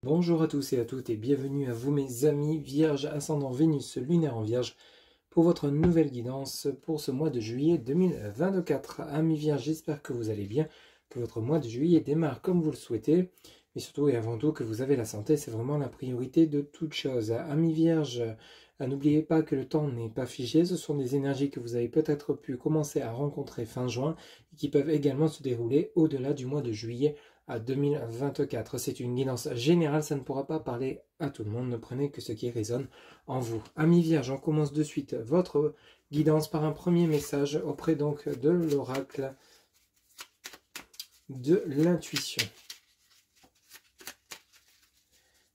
Bonjour à tous et à toutes et bienvenue à vous mes amis Vierge, ascendant Vénus, lunaire en Vierge, pour votre nouvelle guidance pour ce mois de juillet 2024. Amis Vierge, j'espère que vous allez bien, que votre mois de juillet démarre comme vous le souhaitez, mais surtout et avant tout que vous avez la santé, c'est vraiment la priorité de toute chose. Amis Vierge, n'oubliez pas que le temps n'est pas figé, ce sont des énergies que vous avez peut-être pu commencer à rencontrer fin juin et qui peuvent également se dérouler au-delà du mois de juillet à 2024. C'est une guidance générale, ça ne pourra pas parler à tout le monde, ne prenez que ce qui résonne en vous. Amis Vierge, on commence de suite votre guidance par un premier message auprès donc de l'oracle de l'intuition.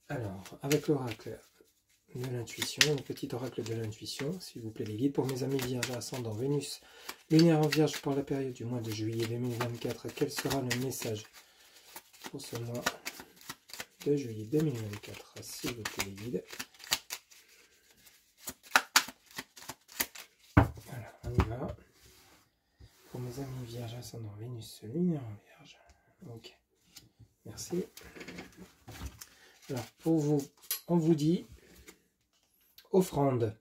Alors, avec l'oracle de l'intuition, le petit oracle de l'intuition, s'il vous plaît les guides, pour mes amis Vierge, ascendant Vénus, lunaire en Vierge pour la période du mois de juillet 2024, quel sera le message pour ce mois de juillet 2024, s'il vous plaît les guides. Alors, on y va. Pour mes amis Vierge, ascendant Vénus, lunaire en Vierge. Ok, merci. Alors, pour vous, on vous dit offrande.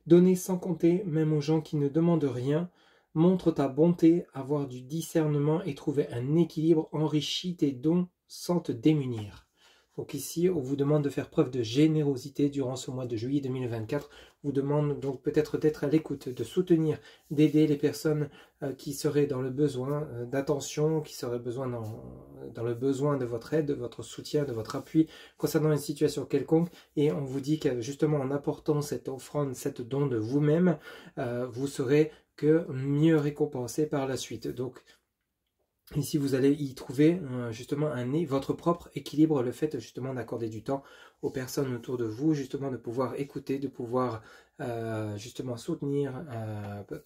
Donner sans compter, même aux gens qui ne demandent rien. Montre ta bonté, avoir du discernement et trouver un équilibre, enrichit tes dons sans te démunir. Donc ici, on vous demande de faire preuve de générosité durant ce mois de juillet 2024. On vous demande donc peut-être d'être à l'écoute, de soutenir, d'aider les personnes qui seraient dans le besoin d'attention, qui seraient dans le besoin de votre aide, de votre soutien, de votre appui concernant une situation quelconque. Et on vous dit que justement en apportant cette offrande, cette don de vous-même, vous serez que mieux récompensé par la suite. Donc ici vous allez y trouver justement votre propre équilibre, le fait justement d'accorder du temps aux personnes autour de vous, justement de pouvoir écouter, de pouvoir justement soutenir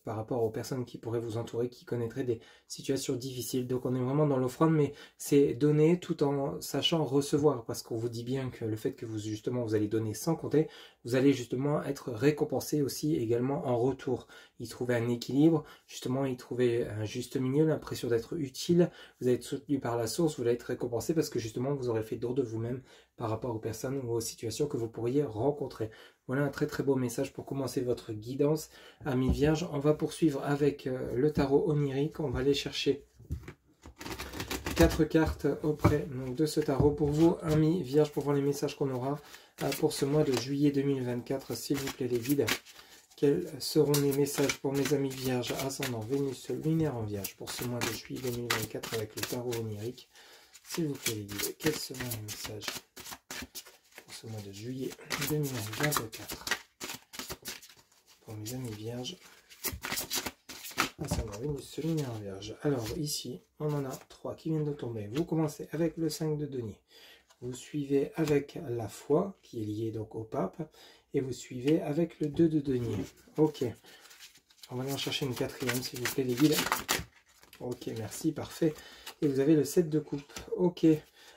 par rapport aux personnes qui pourraient vous entourer, qui connaîtraient des situations difficiles. Donc on est vraiment dans l'offrande, mais c'est donner tout en sachant recevoir, parce qu'on vous dit bien que le fait que vous justement vous allez donner sans compter, vous allez justement être récompensé aussi également en retour. Y trouver un équilibre, justement y trouver un juste milieu, l'impression d'être utile, vous allez être soutenu par la source, vous allez être récompensé parce que justement vous aurez fait don de vous-même par rapport aux personnes ou aux situations que vous pourriez rencontrer. Voilà un très très beau message pour commencer votre guidance, amis Vierge. On va poursuivre avec le tarot onirique. On va aller chercher 4 cartes auprès donc, de ce tarot pour vous, amis Vierge, pour voir les messages qu'on aura pour ce mois de juillet 2024. S'il vous plaît les guides, quels seront les messages pour mes amis Vierges, ascendant Vénus, lunaire en Vierge pour ce mois de juillet 2024 avec le tarot onirique. S'il vous plaît les guides, quels seront les messages pour ce mois de juillet 2024 pour mes amis Vierges, ascendant Vénus, lunaire en Vierge. Alors ici, on en a 3 qui viennent de tomber. Vous commencez avec le 5 de denier. Vous suivez avec la foi, qui est liée donc au pape, et vous suivez avec le 2 de denier. Ok, on va aller en chercher une 4e, s'il vous plaît, les guides. Ok, merci, parfait. Et vous avez le 7 de coupe. Ok,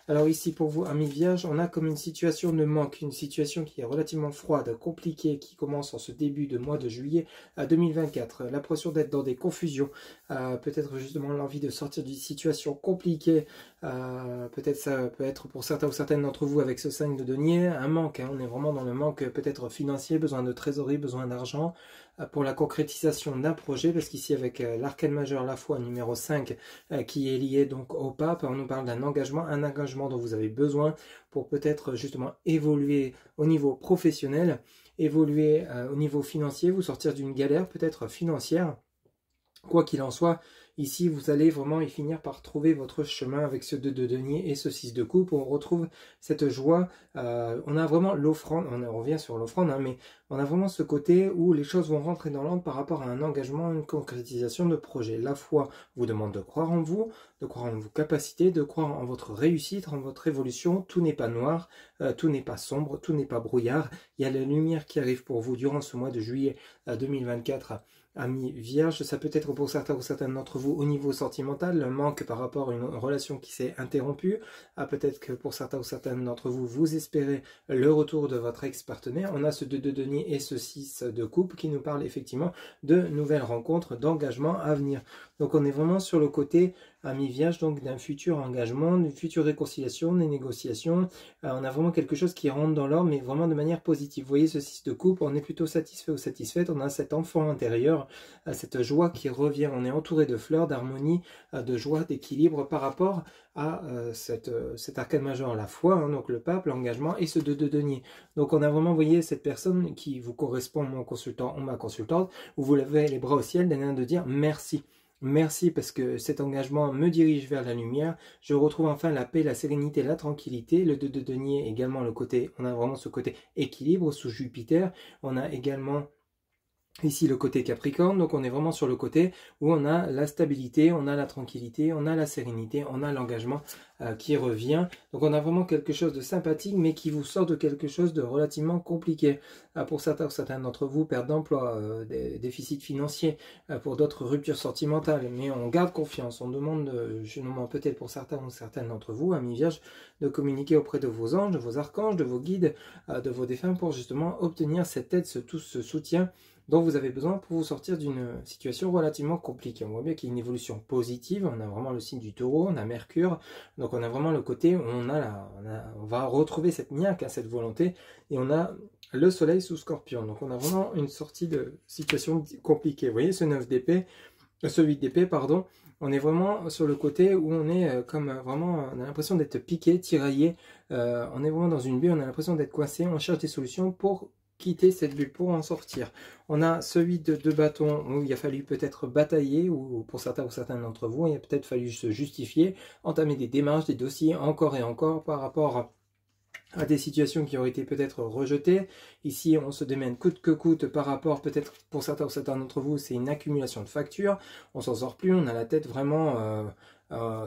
alors ici, pour vous, amis Vierge, on a comme une situation de manque, une situation qui est relativement froide, compliquée, qui commence en ce début de mois de juillet 2024. L'impression d'être dans des confusions, peut-être justement l'envie de sortir d'une situation compliquée, peut-être ça peut être pour certains ou certaines d'entre vous avec ce 5 de denier, un manque, hein, on est vraiment dans le manque peut-être financier, besoin de trésorerie, besoin d'argent, pour la concrétisation d'un projet, parce qu'ici avec l'arcane majeur, la foi numéro 5, qui est lié donc au pape, on nous parle d'un engagement, un engagement dont vous avez besoin pour peut-être justement évoluer au niveau professionnel, évoluer au niveau financier, vous sortir d'une galère peut-être financière. Quoi qu'il en soit, ici vous allez vraiment y finir par trouver votre chemin avec ce 2 de denier et ce 6 de coupe. On retrouve cette joie, on a vraiment l'offrande, on revient sur l'offrande, hein, mais on a vraiment ce côté où les choses vont rentrer dans l'ordre par rapport à un engagement, une concrétisation de projet. La foi vous demande de croire en vous, de croire en vos capacités, de croire en votre réussite, en votre évolution. Tout n'est pas noir, tout n'est pas sombre, tout n'est pas brouillard. Il y a la lumière qui arrive pour vous durant ce mois de juillet 2024. Amis Vierge, ça peut être pour certains ou certaines d'entre vous au niveau sentimental, le manque par rapport à une relation qui s'est interrompue. Peut-être que pour certains ou certaines d'entre vous, vous espérez le retour de votre ex-partenaire. On a ce 2 de denier et ce 6 de coupe qui nous parle effectivement de nouvelles rencontres, d'engagement à venir. Donc on est vraiment sur le côté amis vierge, donc d'un futur engagement, d'une future réconciliation, des négociations. On a vraiment quelque chose qui rentre dans l'ordre, mais vraiment de manière positive. Vous voyez ce 6 de coupe, on est plutôt satisfait ou satisfaite, on a cet enfant intérieur, cette joie qui revient, on est entouré de fleurs, d'harmonie, de joie, d'équilibre par rapport à cet arcane majeur, la foi, hein, donc le pape, l'engagement et ce 2 de denier. Donc on a vraiment, vous voyez, cette personne qui vous correspond, mon consultant ou ma consultante, où vous levez les bras au ciel, d'un de dire merci. Merci parce que cet engagement me dirige vers la lumière. Je retrouve enfin la paix, la sérénité, la tranquillité. Le 2 de denier, également le côté, on a vraiment ce côté équilibre sous Jupiter. On a également ici le côté Capricorne, donc on est vraiment sur le côté où on a la stabilité, on a la tranquillité, on a la sérénité, on a l'engagement qui revient. Donc on a vraiment quelque chose de sympathique, mais qui vous sort de quelque chose de relativement compliqué. Pour certains d'entre vous, perte d'emploi, déficit financier, pour d'autres ruptures sentimentales, mais on garde confiance. On demande, je demande peut-être pour certains ou certaines d'entre vous, amis vierges, de communiquer auprès de vos anges, de vos archanges, de vos guides, de vos défunts pour justement obtenir cette aide, ce soutien dont vous avez besoin pour vous sortir d'une situation relativement compliquée. On voit bien qu'il y a une évolution positive, on a vraiment le signe du taureau, on a Mercure, donc on a vraiment le côté où on va retrouver cette niaque, cette volonté, et on a le soleil sous Scorpion, donc on a vraiment une sortie de situation compliquée. Vous voyez ce 9 d'épée, ce 8 d'épée, pardon, on est vraiment sur le côté où on est comme vraiment, on a l'impression d'être piqué, tiraillé, on est vraiment dans une bulle, on a l'impression d'être coincé, on cherche des solutions pour quitter cette bulle, pour en sortir. On a ce 8 de bâton où il a fallu peut-être batailler, ou pour certains ou certains d'entre vous, il a peut-être fallu se justifier, entamer des démarches, des dossiers encore et encore par rapport à des situations qui ont été peut-être rejetées. Ici, on se démène coûte que coûte par rapport, peut-être pour certains ou certains d'entre vous, c'est une accumulation de factures. On s'en sort plus, on a la tête vraiment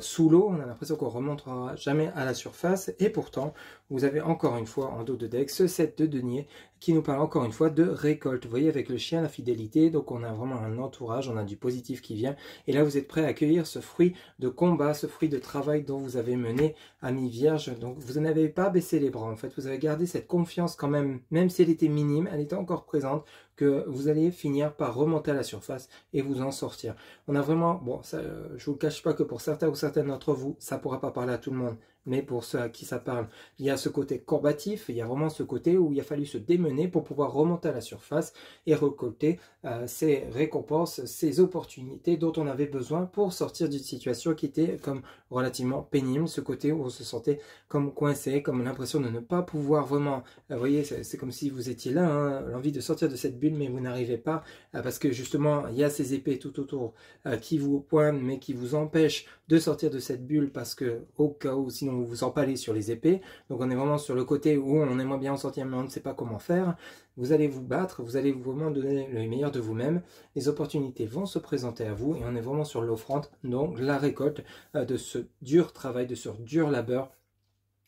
sous l'eau, on a l'impression qu'on ne remontera jamais à la surface. Et pourtant, vous avez encore une fois en dos de deck ce 7 de denier qui nous parle encore une fois de récolte. Vous voyez, avec le chien, la fidélité, donc on a vraiment un entourage, on a du positif qui vient. Et là, vous êtes prêt à accueillir ce fruit de combat, ce fruit de travail dont vous avez mené, amis vierges. Donc vous n'avez pas baissé les bras, en fait. Vous avez gardé cette confiance quand même, même si elle était minime, elle était encore présente, que vous allez finir par remonter à la surface et vous en sortir. On a vraiment, bon, ça, je vous cache pas que pour certains ou certaines d'entre vous, ça pourra pas parler à tout le monde, mais pour ceux à qui ça parle, il y a ce côté combatif, il y a vraiment ce côté où il a fallu se démener pour pouvoir remonter à la surface et récolter ces récompenses, ces opportunités dont on avait besoin pour sortir d'une situation qui était comme relativement pénible, ce côté où on se sentait comme coincé, comme l'impression de ne pas pouvoir vraiment, vous voyez, c'est comme si vous étiez là, hein, l'envie de sortir de cette bulle, mais vous n'arrivez pas, parce que justement, il y a ces épées tout autour qui vous poignent, mais qui vous empêchent de sortir de cette bulle, parce que au cas où, sinon vous vous empalez sur les épées. Donc on est vraiment sur le côté où on aimerait bien en sortir, mais on ne sait pas comment faire. Vous allez vous battre, vous allez vraiment donner le meilleur de vous-même. Les opportunités vont se présenter à vous, et on est vraiment sur l'offrande, donc la récolte de ce dur travail, de ce dur labeur.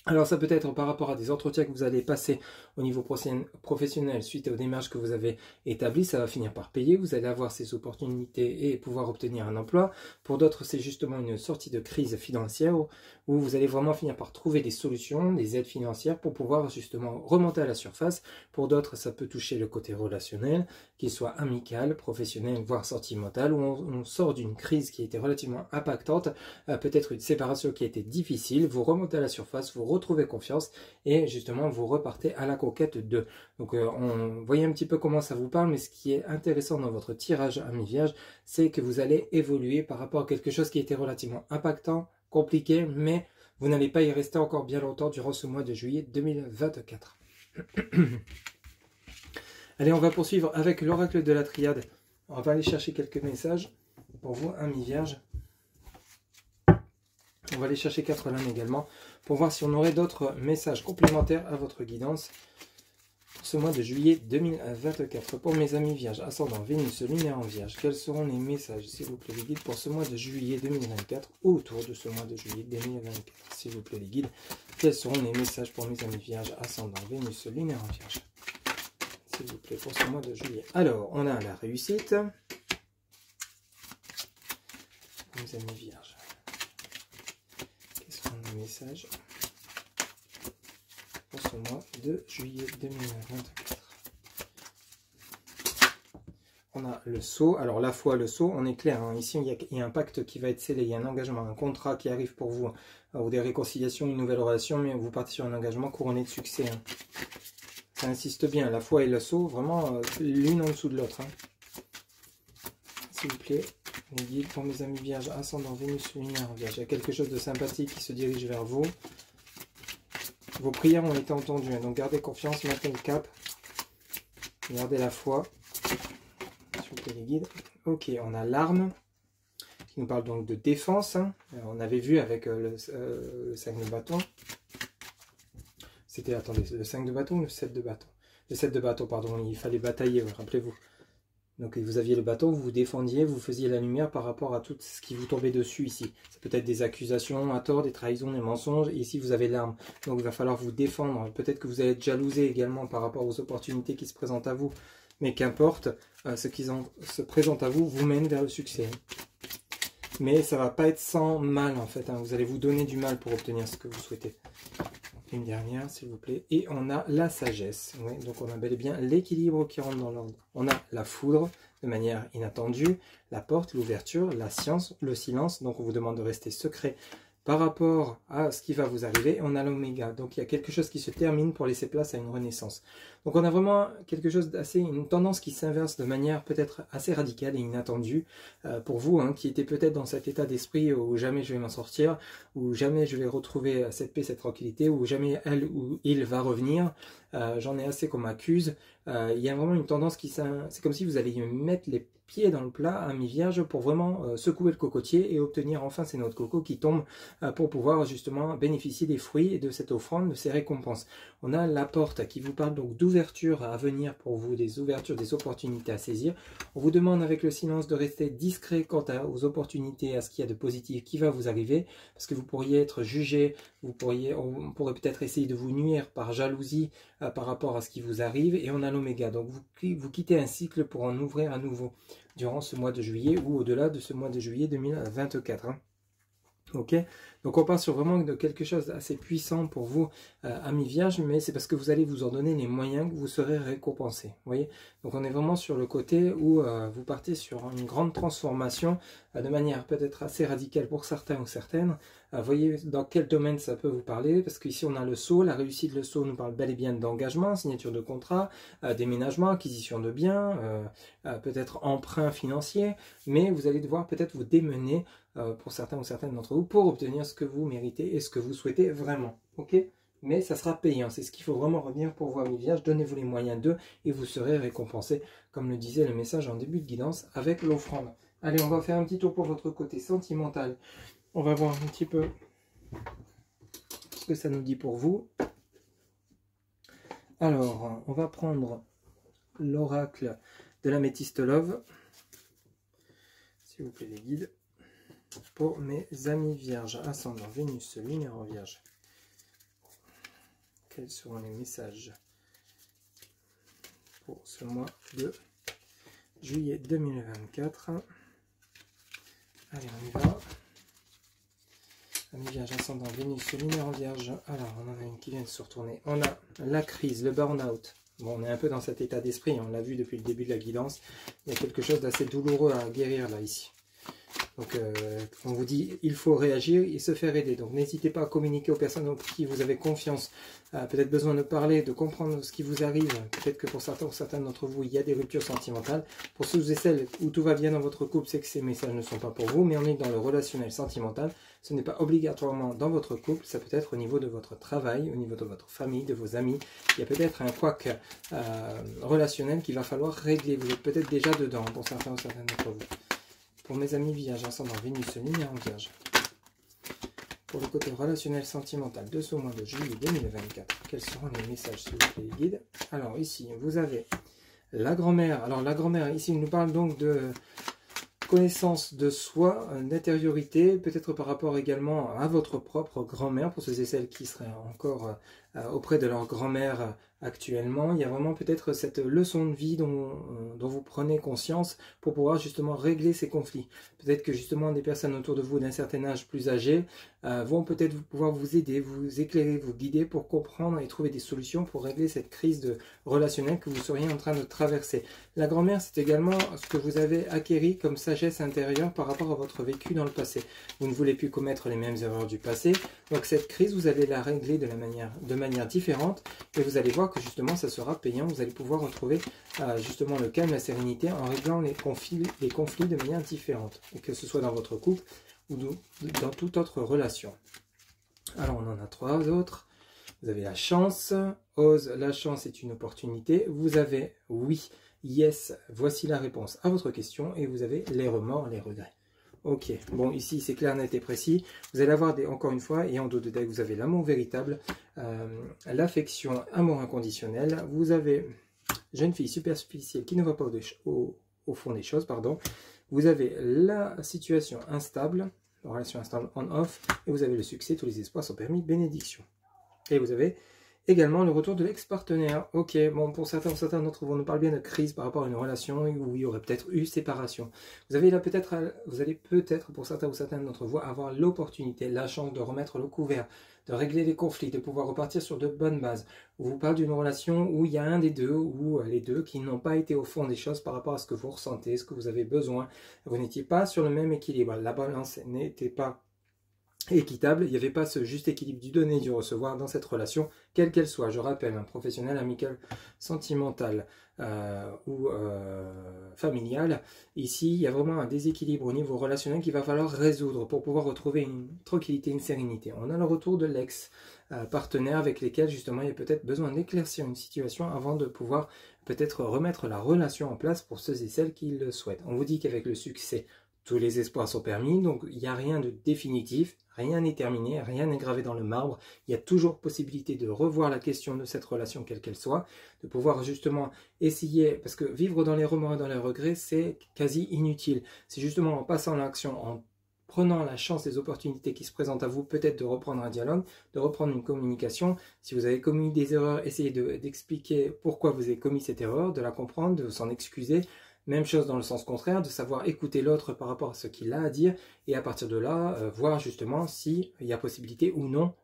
Alors ça peut être par rapport à des entretiens que vous allez passer au niveau professionnel suite aux démarches que vous avez établies, ça va finir par payer, vous allez avoir ces opportunités et pouvoir obtenir un emploi. Pour d'autres, c'est justement une sortie de crise financière où vous allez vraiment finir par trouver des solutions, des aides financières pour pouvoir justement remonter à la surface. Pour d'autres, ça peut toucher le côté relationnel, qu'il soit amical, professionnel, voire sentimental, où on sort d'une crise qui était relativement impactante, peut-être une séparation qui a été difficile, vous remontez à la surface, vous retrouvez confiance et justement vous repartez à la conquête de. Donc on voyez un petit peu comment ça vous parle, mais ce qui est intéressant dans votre tirage amis vierge, c'est que vous allez évoluer par rapport à quelque chose qui était relativement impactant, compliqué, mais vous n'allez pas y rester encore bien longtemps durant ce mois de juillet 2024. Allez, on va poursuivre avec l'oracle de la triade. On va aller chercher quelques messages pour vous, amis vierges. On va aller chercher 4 lames également pour voir si on aurait d'autres messages complémentaires à votre guidance pour ce mois de juillet 2024. Pour mes amis vierges, ascendant Vénus, lunaire en vierge, quels seront les messages, s'il vous plaît, les guides, pour ce mois de juillet 2024 ou autour de ce mois de juillet 2024, s'il vous plaît, les guides, quels seront les messages pour mes amis vierges, ascendant Vénus, lunaire en vierge, s'il vous plaît, pour ce mois de juillet. Alors, on a la réussite, mes amis vierges. Message pour ce mois de juillet 2024. on a le sceau. Alors la foi, le sceau, on est clair. Hein. Ici, il y a un pacte qui va être scellé, il y a un engagement, un contrat qui arrive pour vous, ou des réconciliations, une nouvelle relation, mais vous partez sur un engagement couronné de succès. Hein. Ça insiste bien, la foi et le sceau, vraiment l'une en dessous de l'autre. Hein. S'il vous plaît, les guides pour mes amis vierges, ascendant Vénus, lunaire vierge. Il y a quelque chose de sympathique qui se dirige vers vous. Vos prières ont été entendues, hein. Donc gardez confiance, maintenez le cap. Gardez la foi. S'il vous plaît, les guides. Ok, on a l'arme, qui nous parle donc de défense. Hein. On avait vu avec le 5 de bâton. C'était, attendez, le 5 de bâton ou le 7 de bâton? Le 7 de bâton, pardon, il fallait batailler, rappelez-vous. Donc vous aviez le bâton, vous vous défendiez, vous faisiez la lumière par rapport à tout ce qui vous tombait dessus ici. Ça peut être des accusations à tort, des trahisons, des mensonges. Et ici vous avez l'arme. Donc il va falloir vous défendre. Peut-être que vous allez être jalousé également par rapport aux opportunités qui se présentent à vous. Mais qu'importe, ce qui se présente à vous vous mène vers le succès. Mais ça ne va pas être sans mal en fait. Hein. Vous allez vous donner du mal pour obtenir ce que vous souhaitez. Une dernière, s'il vous plaît. Et on a la sagesse. Oui, donc on a bel et bien l'équilibre qui rentre dans l'ordre. On a la foudre de manière inattendue, la porte, l'ouverture, la science, le silence. Donc on vous demande de rester secret par rapport à ce qui va vous arriver. On a l'oméga. Donc il y a quelque chose qui se termine pour laisser place à une renaissance. Donc on a vraiment quelque chose d'assez, une tendance qui s'inverse de manière peut-être assez radicale et inattendue pour vous, hein, qui était peut-être dans cet état d'esprit où jamais je vais m'en sortir, où jamais je vais retrouver cette paix, cette tranquillité, où jamais elle ou il va revenir. J'en ai assez qu'on m'accuse. Il y a vraiment une tendance qui c'est comme si vous alliez mettre les pieds dans le plat à mi-vierge pour vraiment secouer le cocotier et obtenir enfin ces noix de coco qui tombent pour pouvoir justement bénéficier des fruits de cette offrande, de ces récompenses. On a la porte qui vous parle donc d'ouverture à venir pour vous, des ouvertures, des opportunités à saisir. On vous demande avec le silence de rester discret quant aux opportunités, à ce qu'il y a de positif qui va vous arriver, parce que vous pourriez être jugé, on pourrait peut-être essayer de vous nuire par jalousie par rapport à ce qui vous arrive, et on a l'oméga. Donc vous quittez un cycle pour en ouvrir à nouveau durant ce mois de juillet ou au-delà de ce mois de juillet 2024. Hein. Ok, donc on part sur vraiment de quelque chose d'assez puissant pour vous, amis vierges, mais c'est parce que vous allez vous en donner les moyens que vous serez récompensés. Vous voyez, donc on est vraiment sur le côté où vous partez sur une grande transformation de manière peut-être assez radicale pour certains ou certaines. Voyez dans quel domaine ça peut vous parler, parce qu'ici on a le sceau, la réussite de le sceau nous parle bel et bien d'engagement, signature de contrat, déménagement, acquisition de biens, peut-être emprunt financier, mais vous allez devoir peut-être vous démener pour certains ou certaines d'entre vous pour obtenir ce que vous méritez et ce que vous souhaitez vraiment. Ok, mais ça sera payant, c'est ce qu'il faut vraiment retenir pour vous, amis vierges. Donnez-vous les moyens d'eux et vous serez récompensés, comme le disait le message en début de guidance, avec l'offrande. Allez, on va faire un petit tour pour votre côté sentimental. On va voir un petit peu ce que ça nous dit pour vous. Alors, on va prendre l'oracle de l'améthyste love. S'il vous plaît, les guides. Pour mes amis vierges, ascendant Vénus, lunaire en vierge. Quels seront les messages pour ce mois de juillet 2024? Allez, on y va. Amis vierges, ascendant Vénus, lunaire en vierge. Alors, on en a une qui vient de se retourner. On a la crise, le burn-out. Bon, on est un peu dans cet état d'esprit, on l'a vu depuis le début de la guidance. Il y a quelque chose d'assez douloureux à guérir là, ici. Donc, on vous dit, il faut réagir et se faire aider. Donc, n'hésitez pas à communiquer aux personnes en qui vous avez confiance. Peut-être besoin de parler, de comprendre ce qui vous arrive. Peut-être que pour certains ou certaines d'entre vous, il y a des ruptures sentimentales. Pour ceux et celles où tout va bien dans votre couple, c'est que ces messages ne sont pas pour vous. Mais on est dans le relationnel sentimental. Ce n'est pas obligatoirement dans votre couple. Ça peut être au niveau de votre travail, au niveau de votre famille, de vos amis. Il y a peut-être un couac relationnel qu'il va falloir régler. Vous êtes peut-être déjà dedans pour certains ou certaines d'entre vous. Pour mes amis vierges, ascendant Vénus, lunaire en vierge. Pour le côté relationnel sentimental de ce mois de juillet 2024, quels seront les messages, s'il vous plaît, les guides? Alors ici, vous avez la grand-mère. Alors la grand-mère, ici, il nous parle donc de connaissance de soi, d'intériorité, peut-être par rapport également à votre propre grand-mère, pour ceux et celles qui seraient encore auprès de leur grand-mère actuellement. Il y a vraiment peut-être cette leçon de vie dont vous prenez conscience pour pouvoir justement régler ces conflits. Peut-être que justement des personnes autour de vous d'un certain âge plus âgé vont peut-être pouvoir vous aider, vous éclairer, vous guider pour comprendre et trouver des solutions pour régler cette crise relationnelle que vous seriez en train de traverser. La grand-mère, c'est également ce que vous avez acquéri comme sagesse intérieure par rapport à votre vécu dans le passé. Vous ne voulez plus commettre les mêmes erreurs du passé, donc cette crise, vous allez la régler de manière différente et vous allez voir que justement ça sera payant, vous allez pouvoir retrouver justement le calme, la sérénité en réglant les conflits de manière différente, et que ce soit dans votre couple ou dans toute autre relation. Alors on en a 3 autres. Vous avez la chance, ose, la chance est une opportunité. Vous avez oui, yes, voici la réponse à votre question. Et vous avez les remords, les regrets. Ok, bon ici c'est clair, net et précis. Vous allez avoir encore une fois, et en dos de deck, vous avez l'amour véritable, l'affection, amour inconditionnel. Vous avez jeune fille superficielle qui ne va pas au fond des choses, pardon. Vous avez la situation instable, la relation instable on-off, et vous avez le succès, tous les espoirs sont permis, bénédiction. Et vous avez également le retour de l'ex-partenaire. Ok, bon, pour certains d'entre vous, on nous parle bien de crise par rapport à une relation où il y aurait peut-être eu séparation. Vous allez peut-être, pour certains ou certaines d'entre vous, avoir l'opportunité, la chance de remettre le couvert, de régler les conflits, de pouvoir repartir sur de bonnes bases. On vous parle d'une relation où il y a un des deux ou les deux qui n'ont pas été au fond des choses par rapport à ce que vous ressentez, ce que vous avez besoin. Vous n'étiez pas sur le même équilibre. La balance n'était pas équitable, il n'y avait pas ce juste équilibre du donner et du recevoir dans cette relation, quelle qu'elle soit. Je rappelle, un professionnel, amical, sentimental ou familial, ici il y a vraiment un déséquilibre au niveau relationnel qu'il va falloir résoudre pour pouvoir retrouver une tranquillité, une sérénité. On a le retour de l'ex-partenaire avec lesquels justement il y a peut-être besoin d'éclaircir une situation avant de pouvoir peut-être remettre la relation en place pour ceux et celles qui le souhaitent. On vous dit qu'avec le succès, tous les espoirs sont permis, donc il n'y a rien de définitif, rien n'est terminé, rien n'est gravé dans le marbre. Il y a toujours possibilité de revoir la question de cette relation, quelle qu'elle soit, de pouvoir justement essayer, parce que vivre dans les remords et dans les regrets, c'est quasi inutile. C'est justement en passant à l'action, en prenant la chance des opportunités qui se présentent à vous, peut-être de reprendre un dialogue, de reprendre une communication. Si vous avez commis des erreurs, essayez d'expliquer pourquoi vous avez commis cette erreur, de la comprendre, de s'en excuser. Même chose dans le sens contraire, de savoir écouter l'autre par rapport à ce qu'il a à dire et à partir de là, voir justement s'il y a possibilité ou non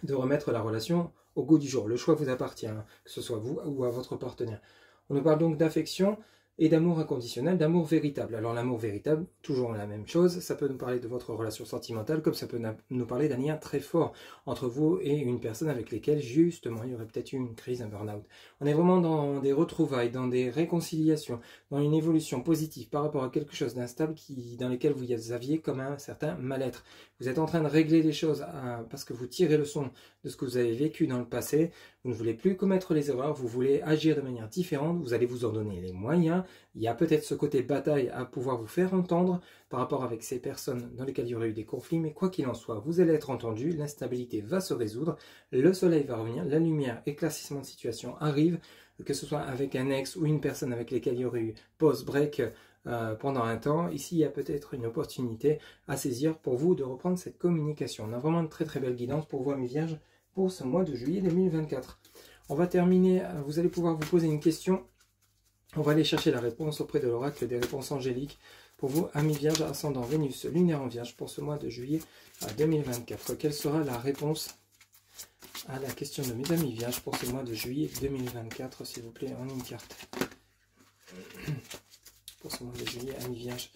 de remettre la relation au goût du jour. Le choix vous appartient, hein, que ce soit vous ou à votre partenaire. On nous parle donc d'affection et d'amour inconditionnel, d'amour véritable. Alors l'amour véritable, toujours la même chose, ça peut nous parler de votre relation sentimentale, comme ça peut nous parler d'un lien très fort entre vous et une personne avec laquelle justement il y aurait peut-être eu une crise, un burn-out. On est vraiment dans des retrouvailles, dans des réconciliations, dans une évolution positive par rapport à quelque chose d'instable dans lequel vous aviez comme un certain mal-être. Vous êtes en train de régler les choses parce que vous tirez le son de ce que vous avez vécu dans le passé. Vous ne voulez plus commettre les erreurs, vous voulez agir de manière différente, vous allez vous en donner les moyens. Il y a peut-être ce côté bataille à pouvoir vous faire entendre par rapport avec ces personnes dans lesquelles il y aurait eu des conflits, mais quoi qu'il en soit, vous allez être entendu, l'instabilité va se résoudre, le soleil va revenir, la lumière, éclaircissement de situation arrive, que ce soit avec un ex ou une personne avec laquelle il y aurait eu post-break pendant un temps. Ici, il y a peut-être une opportunité à saisir pour vous de reprendre cette communication. On a vraiment une très très belle guidance pour vous, amis vierges, pour ce mois de juillet 2024. On va terminer, vous allez pouvoir vous poser une question. On va aller chercher la réponse auprès de l'oracle des réponses angéliques pour vous, amis vierges, ascendant Vénus, lunaire en vierge, pour ce mois de juillet 2024. Quelle sera la réponse à la question de mes amis vierges pour ce mois de juillet 2024, s'il vous plaît, en une carte. Pour ce mois de juillet, amis vierges,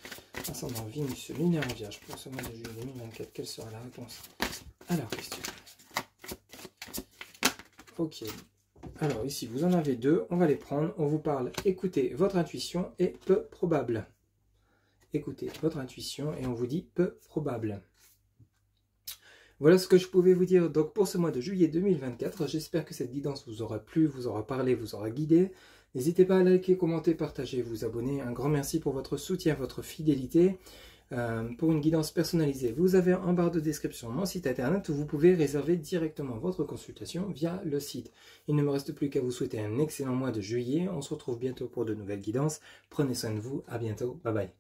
ascendant Vénus, lunaire en vierge, pour ce mois de juillet 2024, quelle sera la réponse à la question? Ok. Alors ici, vous en avez 2, on va les prendre. On vous parle, écoutez votre intuition et peu probable. Écoutez votre intuition et on vous dit peu probable. Voilà ce que je pouvais vous dire donc pour ce mois de juillet 2024. J'espère que cette guidance vous aura plu, vous aura parlé, vous aura guidé. N'hésitez pas à liker, commenter, partager, vous abonner. Un grand merci pour votre soutien, votre fidélité. Pour une guidance personnalisée, vous avez en barre de description mon site internet où vous pouvez réserver directement votre consultation via le site. Il ne me reste plus qu'à vous souhaiter un excellent mois de juillet. On se retrouve bientôt pour de nouvelles guidances. Prenez soin de vous. À bientôt. Bye bye.